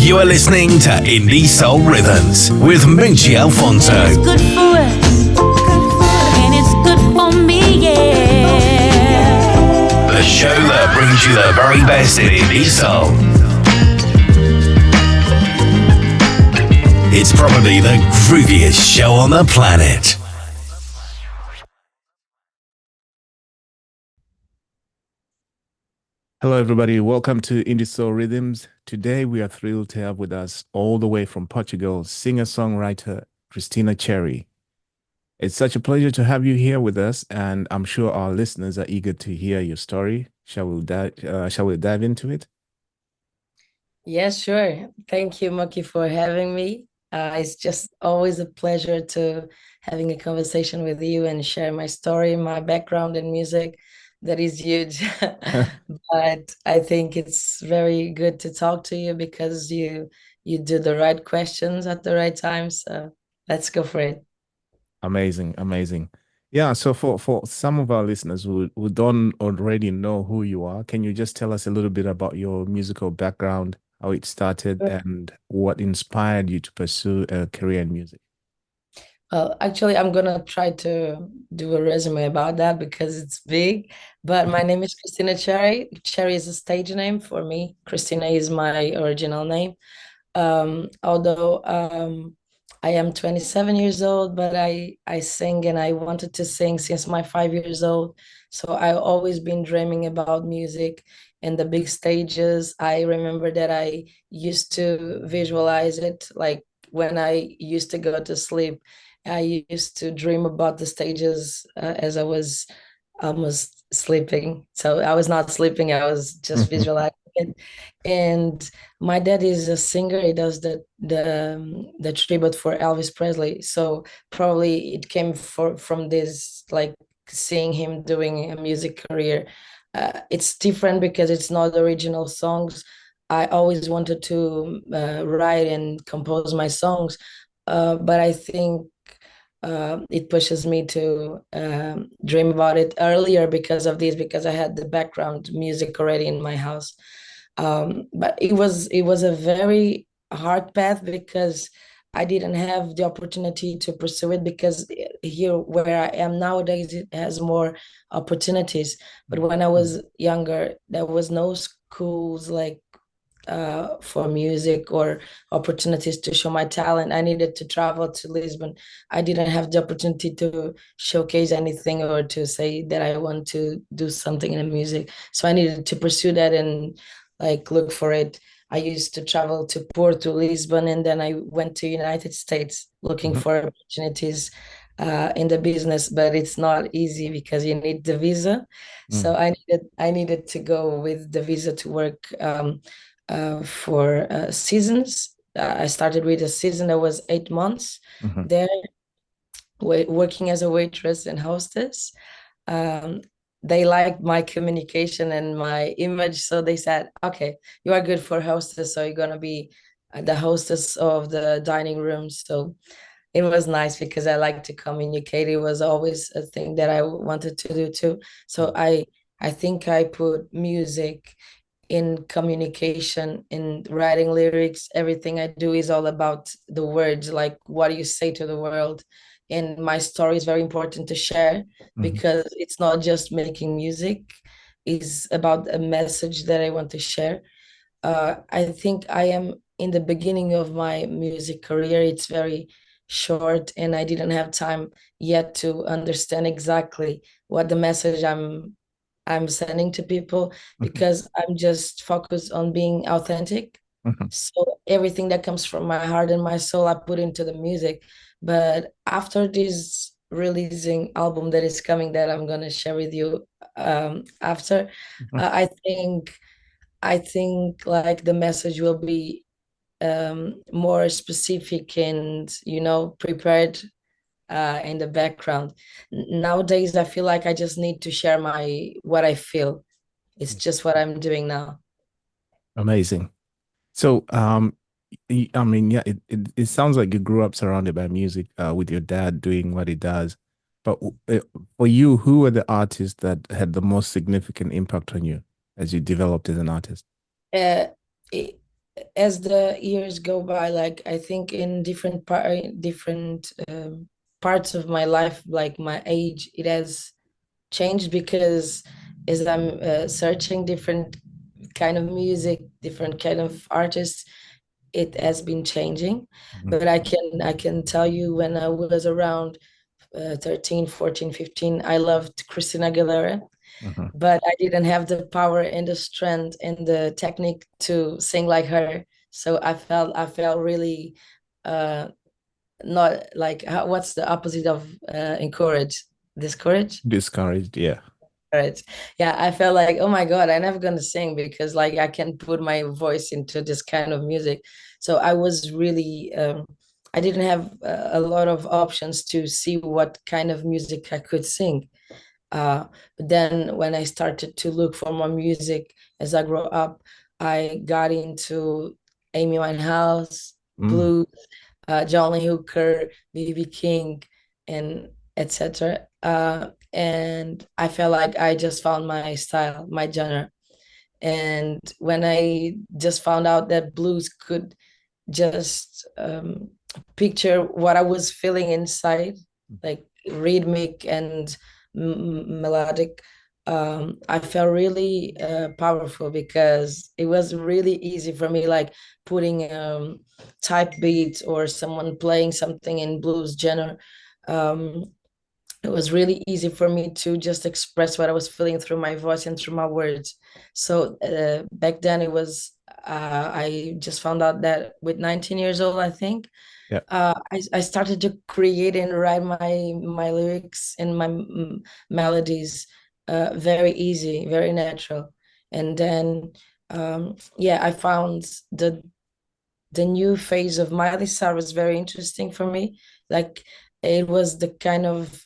You are listening to Indie Soul Rhythms with Moochie Alfonso. It's good for us, and it's good for me, yeah. The show that brings you the very best in Indie Soul. It's probably the grooviest show on the planet. Hello, everybody. Welcome to Indie Soul Rhythms. Today, we are thrilled to have with us all the way from Portugal, singer-songwriter Cristina Cherry. It's such a pleasure to have you here with us, and I'm sure our listeners are eager to hear your story. Shall we dive into it? Yes, sure. Thank you, Moochie, for having me. It's just always a pleasure to having a conversation with you and share my story, my background in music. That is huge. But I think it's very good to talk to you because you do the right questions at the right time. So let's go for it. Amazing, amazing. Yeah, so for some of our listeners who don't already know who you are, can you just tell us a little bit about your musical background, how it started, and what inspired you to pursue a career in music? Well, actually, I'm gonna try to do a resume about that because it's big. But my name is Cristina Cherry. Cherry is a stage name for me. Cristina is my original name. Although I am 27 years old, but I sing and I wanted to sing since my 5 years old. So I always been dreaming about music and the big stages. I remember that I used to visualize it like when I used to go to sleep. I used to dream about the stages as I was almost sleeping. So I was not sleeping, I was just visualizing it. And my dad is a singer. He does the tribute for Elvis Presley. So probably it came from this, like seeing him doing a music career. It's different because it's not original songs. I always wanted to write and compose my songs, but I think it pushes me to dream about it earlier because of this, because I had the background music already in my house. But it was a very hard path because I didn't have the opportunity to pursue it because here where I am nowadays it has more opportunities. But when I was younger, there was no schools like for music or opportunities to show my talent. I needed to travel to Lisbon. I didn't have the opportunity to showcase anything or to say that I want to do something in the music. So I needed to pursue that and like look for it. I used to travel to Porto, Lisbon, and then I went to United States looking Mhm. for opportunities in the business, but it's not easy because you need the visa. So Mm. I needed to go with the visa to work for seasons. I started with a season that was 8 months Mhm. there, working as a waitress and hostess. Um, they liked my communication and my image, so they said, "Okay, you are good for hostess, so you're gonna be the hostess of the dining room." So it was nice because I like to communicate. It was always a thing that I wanted to do too. So I think I put music in communication, in writing lyrics. Everything I do is all about the words, like what do you say to the world. And my story is very important to share Mhm. because it's not just making music, it's about a message that I want to share. I think I am in the beginning of my music career. It's very short, and I didn't have time yet to understand exactly what the message I'm sending to people Mhm. because I'm just focused on being authentic. Mhm. So everything that comes from my heart and my soul, I put into the music. But after this releasing album that is coming, that I'm gonna share with you after, Mhm. I think like the message will be more specific and prepared in the background. Nowadays, I feel like I just need to share my what I feel. It's just what I'm doing now. Amazing. So, I mean, yeah, it sounds like you grew up surrounded by music, with your dad doing what he does. But for you, who were the artists that had the most significant impact on you as you developed as an artist? Uh, it, as the years go by, like I think in different parts of my life, like my age, it has changed because as I'm searching different kind of music, different kind of artists, it has been changing. Mhm. But I can tell you when I was around 13, 14, 15, I loved Christina Aguilera, Mhm. but I didn't have the power and the strength and the technique to sing like her. So I felt really uh not like what's the opposite of encourage? Discourage? Discouraged, yeah. Right. Yeah, I felt like, oh my God, I'm never gonna sing because like I can put my voice into this kind of music. So I was really I didn't have a lot of options to see what kind of music I could sing. But then when I started to look for more music as I grew up, I got into Amy Winehouse, Mm. blues, John Lee Hooker, B.B. King, and etc. And I felt like I just found my style, my genre. And when I just found out that blues could just picture what I was feeling inside, like rhythmic and melodic. I felt really powerful because it was really easy for me, like putting type beats or someone playing something in blues genre. Um, it was really easy for me to just express what I was feeling through my voice and through my words. So back then it was I just found out that with 19 years old, I think, Yeah. I started to create and write my lyrics and my melodies very easy, very natural. And then yeah, I found the new phase of Miley Cyrus very interesting for me. Like it was the kind of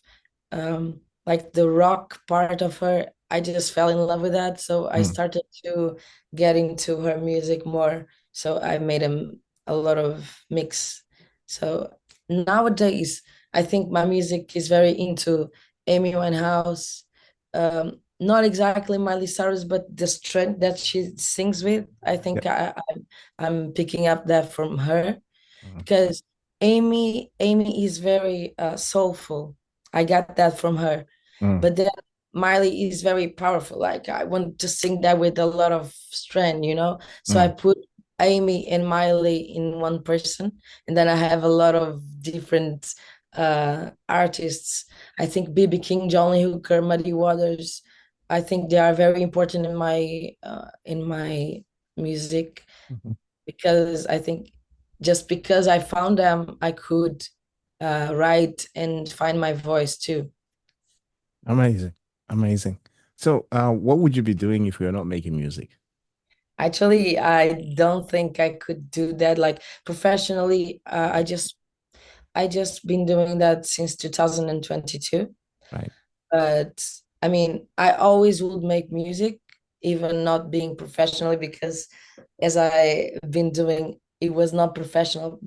like the rock part of her. I just fell in love with that. So I Mm. started to get into her music more. So I made a lot of mix. So nowadays, I think my music is very into Amy Winehouse. Not exactly Miley Cyrus, but the strength that she sings with. I Yeah. think I'm picking up that from her Mhm. because Amy is very soulful. I got that from her. Mm. But then Miley is very powerful. Like I want to sing that with a lot of strength, you know? So I Mm. put Amy and Miley in one person, and then I have a lot of different artists. I think BB King, John Lee Hooker, Muddy Waters. I think they are very important in my music Mhm. because I think just because I found them, I could write and find my voice too. Amazing. Amazing. So, what would you be doing if you're not making music? Actually, I don't think I could do that like professionally. I just been doing that since 2022. Right. But I mean, I always would make music, even not being professionally, because as I been doing, it was not professional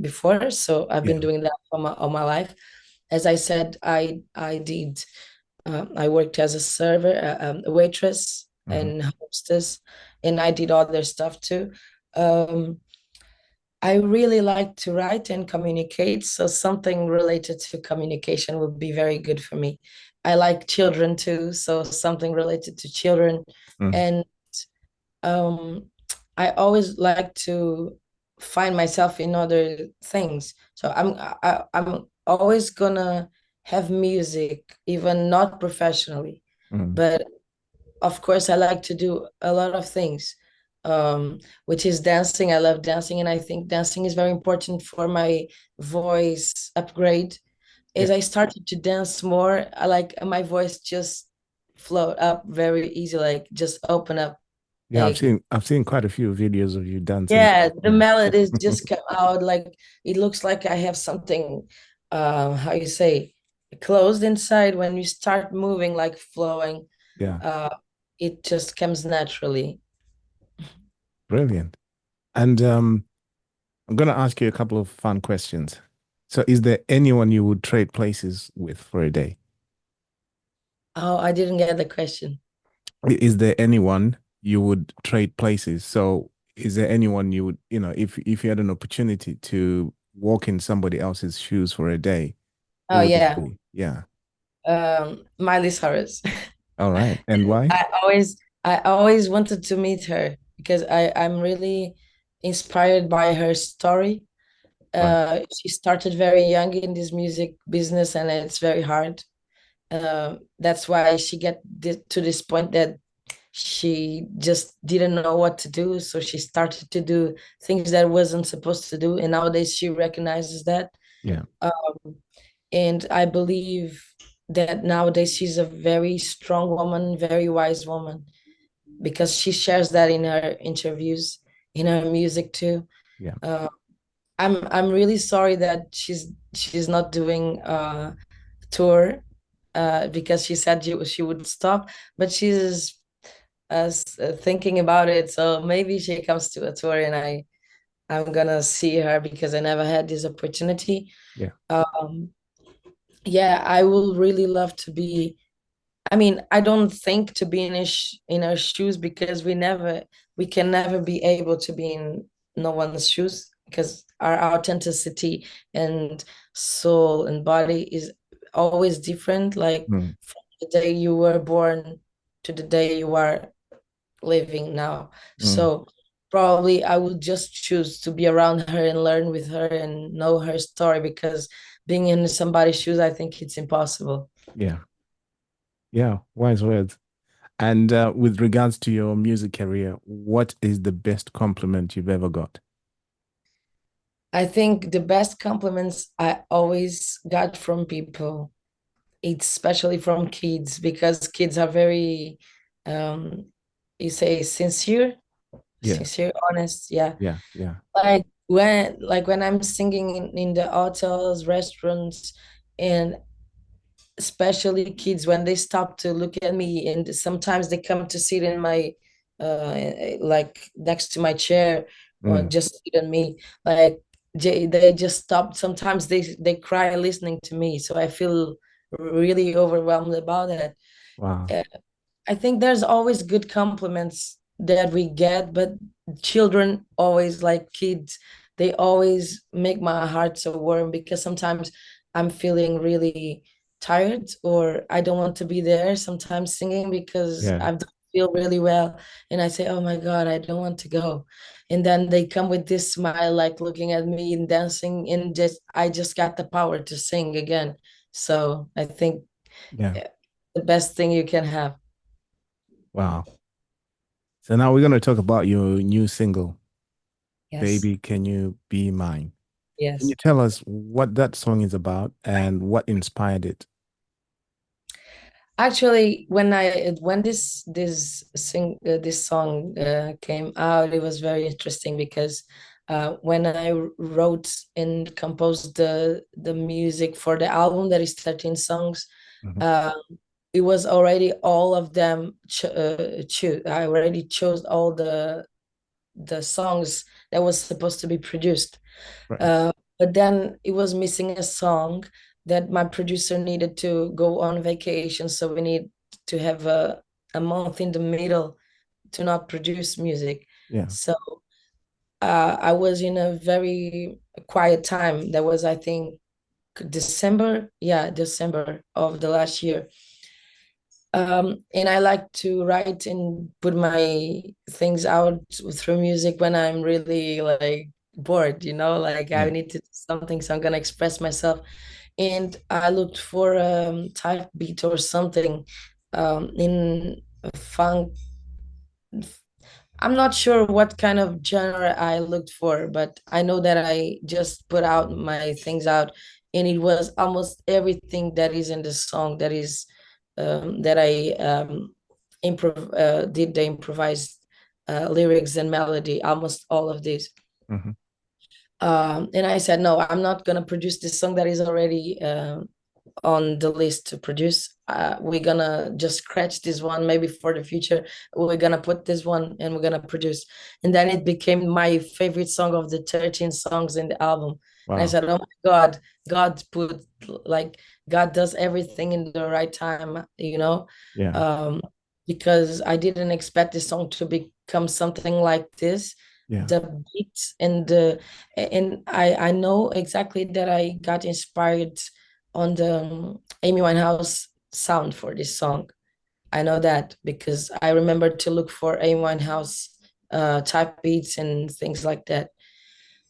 before. So I've been Yeah. doing that all my life. As I said, I did. I worked as a server, a waitress, Mhm. and hostess, and I did other stuff too. Um, I really like to write and communicate, so something related to communication would be very good for me. I like children too, so something related to children. Mm. And um, I always like to find myself in other things. So I'm always gonna have music, even not professionally, Mm. but of course I like to do a lot of things, which is dancing. I love dancing, and I think dancing is very important for my voice upgrade. Yeah. As I started to dance more, I like my voice just float up very easy, like just open up. Yeah, Like I've seen quite a few videos of you dancing. yeah, the Yeah. melodies just come out like it looks like I have something, how you say, closed inside. When you start moving, like flowing, Yeah. uh, it just comes naturally. Brilliant. And I'm gonna ask you a couple of fun questions. So, is there anyone you would trade places with for a day? Oh, I didn't get the question. Is there anyone you would trade places? So, is there anyone you would, if you had an opportunity to walk in somebody else's shoes for a day, who Oh would it yeah, be? Yeah. Miley Cyrus. All right. And why? I always wanted to meet her because I'm really inspired by her story. Right. She started very young in this music business, and it's very hard. That's why she to this point that she just didn't know what to do. So she started to do things that wasn't supposed to do, and nowadays she recognizes that. Yeah. Um, and I believe that nowadays she's a very strong woman, very wise woman, because she shares that in her interviews, in her music too. Yeah. Uh, I'm really sorry that she's not doing a tour, because she said she would stop, but she's thinking about it. So maybe she comes to a tour, and I'm gonna see her because I never had this opportunity. Yeah. Um, yeah, I will really love to be. I mean, I don't think to be in her shoes, because we can never be able to be in no one's shoes, because our authenticity and soul and body is always different. Like Mm, from the day you were born to the day you are living now. mm, So probably I would just choose to be around her and learn with her and know her story, because being in somebody's shoes, I think it's impossible. yeah. Yeah. Wise words. And with regards to your music career, what is the best compliment you've ever got? I think the best compliments I always got from people, it's especially from kids, because kids are very, um, you say Yeah. sincere, honest. Yeah. Yeah. Yeah. Like when I'm singing in the hotels, restaurants, and especially kids, when they stop to look at me, and sometimes they come to sit in my like next to my chair, or Mm, just sit on me, like they just stop. Sometimes they cry listening to me, so I feel really overwhelmed about it. wow. I think there's always good compliments that we get, but children always, like kids, they always make my heart so warm, because sometimes I'm feeling really tired, or I don't want to be there sometimes singing because Yeah. I don't feel really well. And I say, oh my God, I don't want to go. And then they come with this smile, like looking at me and dancing, and just I just got the power to sing again. So I think Yeah. the best thing you can have. Wow. So now we're going to talk about your new single, Yes. Baby, Can You Be Mine? Can you Yes. tell us what that song is about and what inspired it? Actually, when this song came out, it was very interesting, because when I wrote and composed the music for the album that is 13 songs, Mhm. uh, it was already all of them I already chose all the songs that was supposed to be produced. Right. But then it was missing a song that my producer needed to go on vacation. So we need to have a month in the middle to not produce music. Yeah. So I was in a very quiet time. That was, I think, December. Yeah, December of the last year. And I like to write and put my things out through music when I'm really like bored, like I Yeah. need to do something, so I'm gonna express myself. And I looked for type beat or something in funk. I'm not sure what kind of genre I looked for, but I know that I just put out my things out, and it was almost everything that is in the song that is that I did the improvised lyrics and melody, almost all of these. Mhm. And I said, no, I'm not gonna produce this song that is already on the list to produce. We're gonna just scratch this one, maybe for the future. We're gonna put this one and we're gonna produce. And then it became my favorite song of the 13 songs in the album. And I Wow. said, oh my God, God put like God does everything in the right time, Yeah. um, because I didn't expect this song to become something like this. Yeah. the beats and I know exactly that I got inspired on the Amy Winehouse sound for this song. I know that because I remember to look for Amy Winehouse type beats and things like that.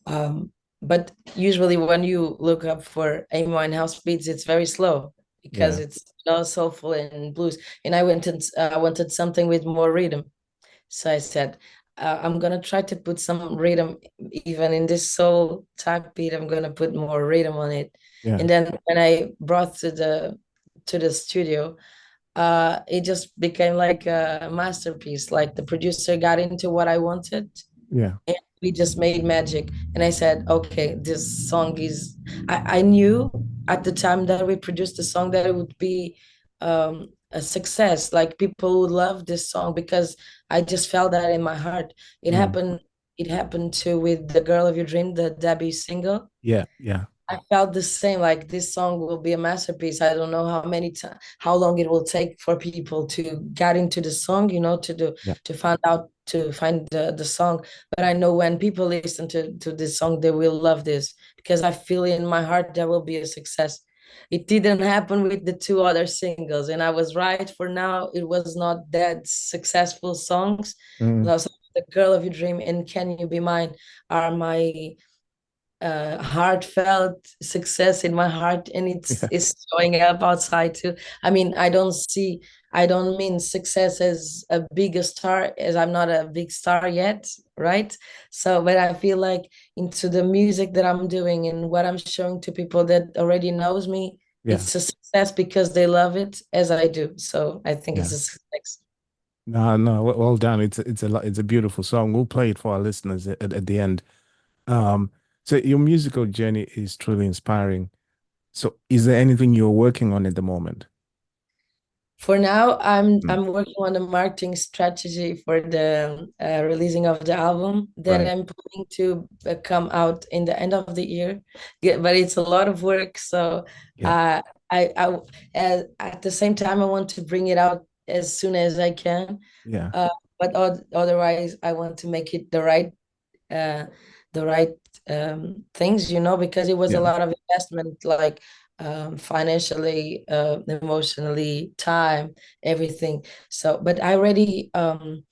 Um, but usually when you look up for Amy Winehouse beats, it's very slow because Yeah. it's soulful and blues. And I wanted something with more rhythm. So I said, I'm gonna try to put some rhythm even in this soul type beat. I'm gonna put more rhythm on it. Yeah. And then when I brought to the studio, it just became like a masterpiece. Like the producer got into what I wanted, Yeah. and we just made magic. And I said, okay, this song is. I knew at the time that we produced the song that it would be a success. Like people would love this song because I just felt that in my heart. It Mm. happened. It happened too with the Girl of Your Dream, the Debbie single. Yeah. Yeah. I felt the same, like this song will be a masterpiece. I don't know how long it will take for people to get into the song, Yeah. to find the song. But I know when people listen to this song, they will love this because I feel in my heart there will be a success. It didn't happen with the two other singles, and I was right. For now, it was not that successful songs. Mm. Also, The Girl of Your Dream and Can You Be Mine are my heartfelt success in my heart, and Yeah. it's showing up outside too. I mean, I don't mean success as a big star, as I'm not a big star yet, right? So but I feel like into the music that I'm doing and what I'm showing to people that already knows me, Yeah. it's a success because they love it as I do. So I think it's Yeah. a success. No, no, well done. It's a beautiful song. We'll play it for our listeners at the end. Um, so your musical journey is truly inspiring. So is there anything you're working on at the moment? For now, Mm. I'm working on the marketing strategy for the releasing of the album that Right. I'm planning to come out in the end of the year. Yeah, but it's a lot of work, so Yeah. uh, I at the same time I want to bring it out as soon as I can. Yeah. Uh, but otherwise, I want to make it uh, the right things, because it was a Yeah. lot of investment, like financially, emotionally, time, everything. So, but I already um,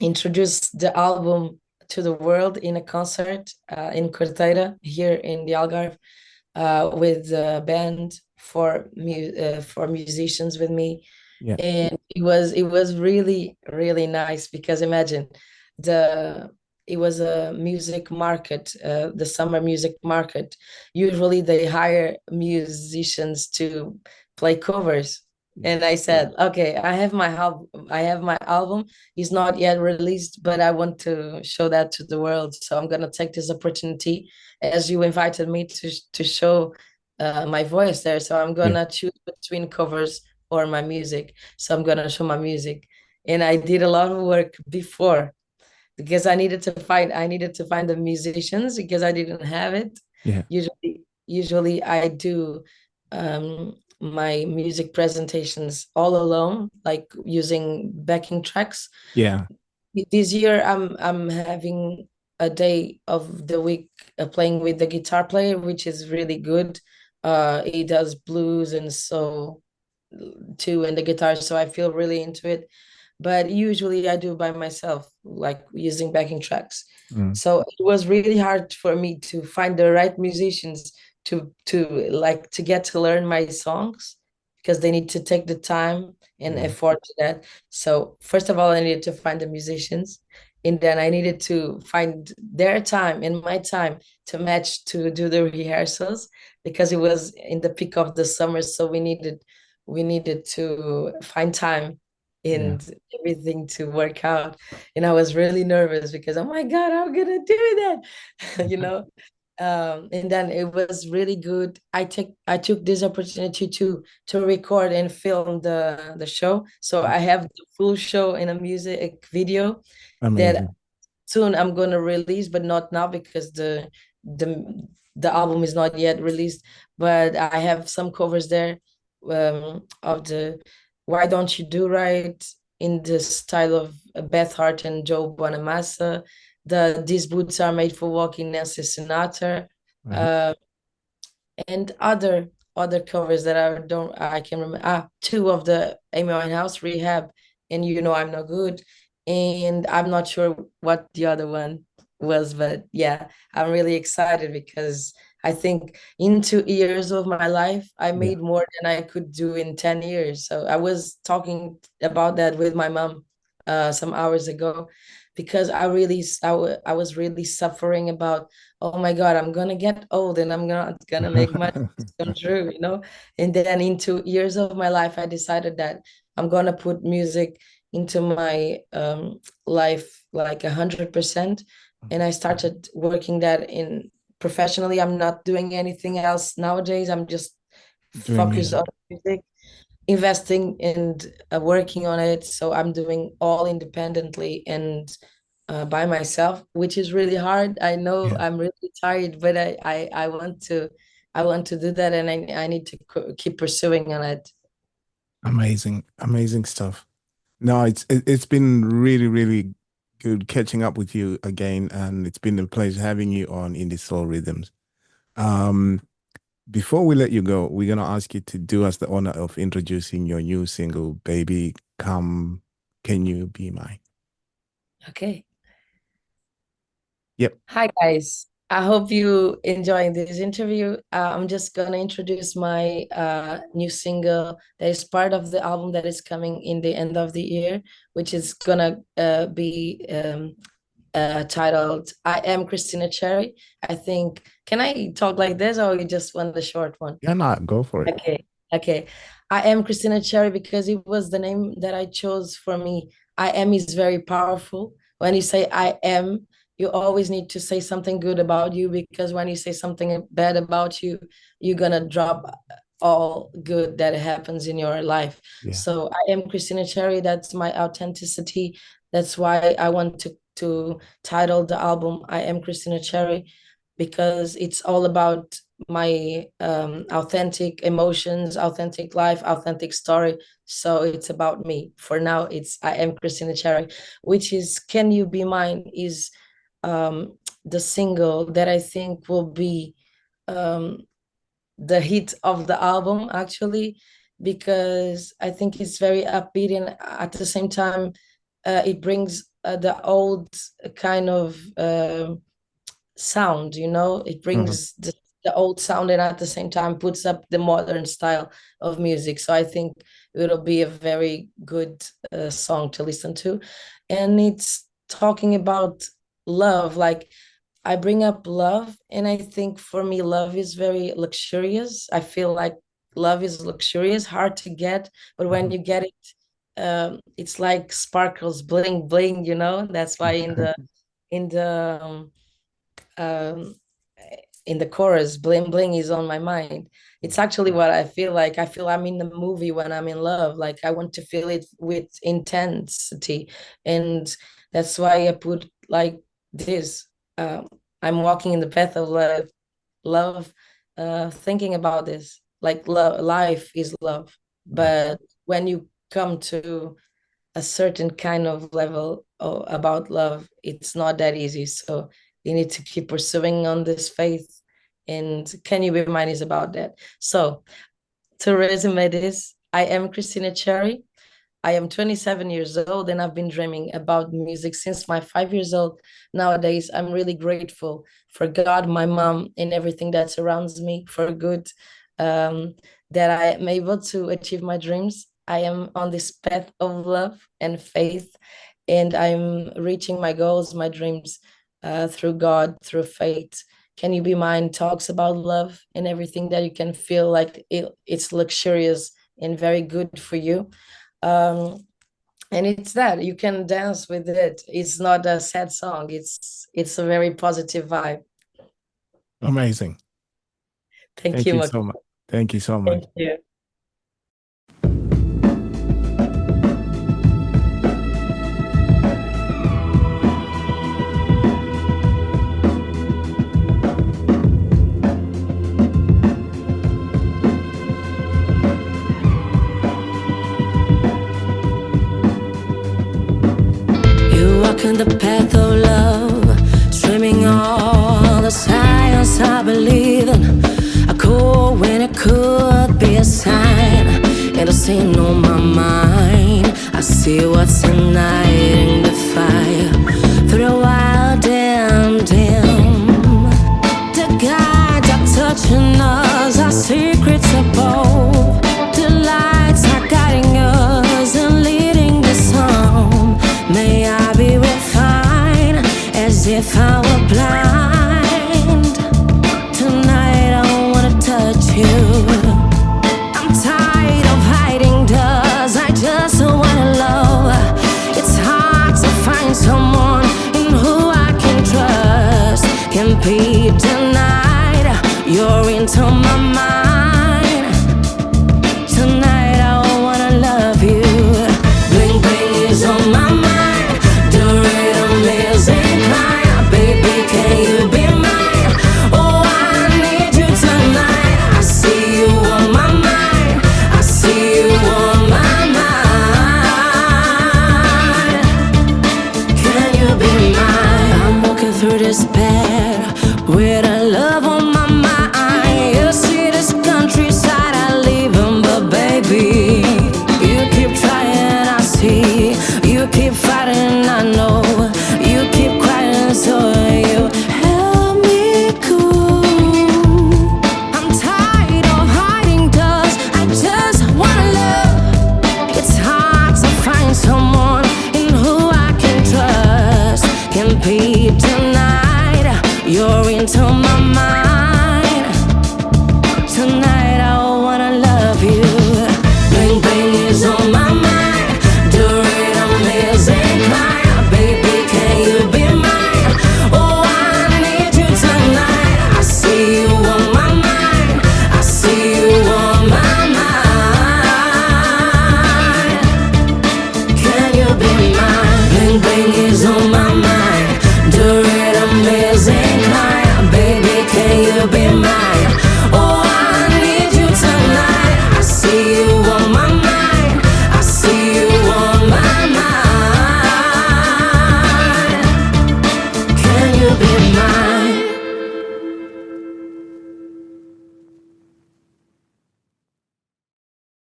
introduced the album to the world in a concert in Corteira here in the Algarve with a band for musicians with me, Yeah. and it was really really nice because imagine the it was a music market, the summer music market. Usually they hire musicians to play covers, Yeah. and I said, okay, I have my album. It's not yet released, but I want to show that to the world, so I'm gonna take this opportunity as you invited me to show my voice there. So I'm Yeah. gonna choose between covers or my music. So I'm gonna show my music. And I did a lot of work before because I needed to find the musicians because I didn't have it. Yeah. Usually I do my music presentations all alone, like using backing tracks. Yeah. This year I'm having a day of the week playing with the guitar player, which is really good. He does blues and soul too, and the guitar, so I feel really into it. But usually I do by myself, like using backing tracks. Mm. So it was really hard for me to find the right musicians to like to get to learn my songs because they need to take the time and Yeah. effort to that. So first of all, I needed to find the musicians, and then I needed to find their time and my time to match to do the rehearsals because it was in the peak of the summer, so we needed to find time Yeah. and everything to work out. And I was really nervous because, oh my God, I'm gonna do that, you know. And then it was really good. I took this opportunity to record and film the show. So I have the full show in a music video that Amazing. soon I'm gonna release, but not now because the the album is not yet released. But I have some covers there of the Why Don't You Do Right in the style of Beth Hart and Joe Bonamassa. These boots are made for walking, Nancy Sinatra. Right. And other covers that I can remember. Two of the Amy Winehouse, Rehab, and You Know I'm No Good. And I'm not sure what the other one was, but yeah, I'm really excited because I think in 2 years of my life, I Yeah. made more than I could do in 10 years. So I was talking about that with my mom some hours ago because I was really suffering about, oh my God, I'm gonna get old and I'm not gonna make my dreams come true, you know? And then in 2 years of my life, I decided that I'm gonna put music into my life like 100%. And I started working that in professionally. I'm not doing anything else nowadays. I'm just Doing focused on music. music, investing and working on it. So I'm doing all independently and by myself, which is really hard. I know Yeah. I'm really tired, but I want to do that, and I need to keep pursuing on it. Amazing, amazing stuff. No, it's been really, really good catching up with you again, and it's been a pleasure having you on Indie Soul Rhythms. Um, Before we let you go, we're gonna ask you to do us the honor of introducing your new single, Baby Come, Can You Be Mine? Okay. Yep. Hi, guys. I hope you enjoying this interview. I'm just gonna introduce my new single that is part of the album that is coming in the end of the year, which is gonna be titled "I Am Cristina Cherry." I think. Can I talk like this, or you just want the short one? Yeah, not go for it. Okay, okay. I am Cristina Cherry because it was the name that I chose for me. I am is very powerful. When you say I am, you always need to say something good about you because when you say something bad about you, you're gonna drop all good that happens in your life. Yeah. So I am Cristina Cherry. That's my authenticity. That's why I want to title the album I Am Cristina Cherry because it's all about my authentic emotions, authentic life, authentic story. So it's about me. For now, it's I Am Cristina Cherry, which is Can You Be Mine is the single that I think will be um, the hit of the album, actually, because I think it's very upbeat and at the same time, it brings the old kind of sound, you know, it Mhm. brings the old sound and at the same time puts up the modern style of music. So I think it'll be a very good song to listen to. And it's talking about love. Like I bring up love, and I think for me, love is very luxurious. I feel like love is luxurious, hard to get, but when Mhm. you get it, it's like sparkles, bling, bling, you know. That's why in the um, in the chorus, bling bling is on my mind. It's actually what I feel like. I feel I'm in the movie when I'm in love. Like I want to feel it with intensity. And that's why I put like this. I'm walking in the path of love, thinking about this. Like love, life is love. Yeah. But when you come to a certain kind of level about love, it's not that easy. So you need to keep pursuing on this faith. And Can You Be Mine is about that. So to resume this, I am Cristina Cherry. I am 27 years old and I've been dreaming about music since my 5 years old. Nowadays, I'm really grateful for God, my mom, and everything that surrounds me for good, um, that I am able to achieve my dreams. I am on this path of love and faith, and I'm reaching my goals, my dreams through God, through faith. Can You Be Mine talks about love and everything that you can feel like it's luxurious and very good for you. Um, and it's that you can dance with it. It's not a sad song. It's a very positive vibe. Amazing. Thank Thank you, you Moochie. so much. Thank you so much. Thank you. sign, and a scene on my mind. I see what's igniting the fire through the wild and dim. The guides are touching us, our secrets above. The lights are guiding us and leading us home. May I be refined as if I were blind. Tonight I wanna touch you. I'm tired of hiding, cause I just wanna love. It's hard to find someone in who I can trust. Can't be denied, you're into my mind. Tonight I wanna love you. Bling bling is on my mind. The rhythm is inclined. Baby, can you be mine? Oh, I need you tonight. I see you on my mind. I see you on my mind. Can you be mine? I'm walking through this bed with a love on my mind. You see this countryside I live in, but baby, you keep trying, I see. You keep fighting, I know. You keep crying, so you help me cool. I'm tired of hiding, cause I just wanna love. It's hard to find someone in who I can trust. Can't be denied, you're into my mind. Tonight I wanna love you. Bling bling is on my mind. The rhythm is inclined. Baby, can you be mine? Oh, I need you tonight. I see you on my mind. I see you on my mind. Can you be mine? Bling bling is on my mind. The rhythm is inclined. Baby, can you be mine?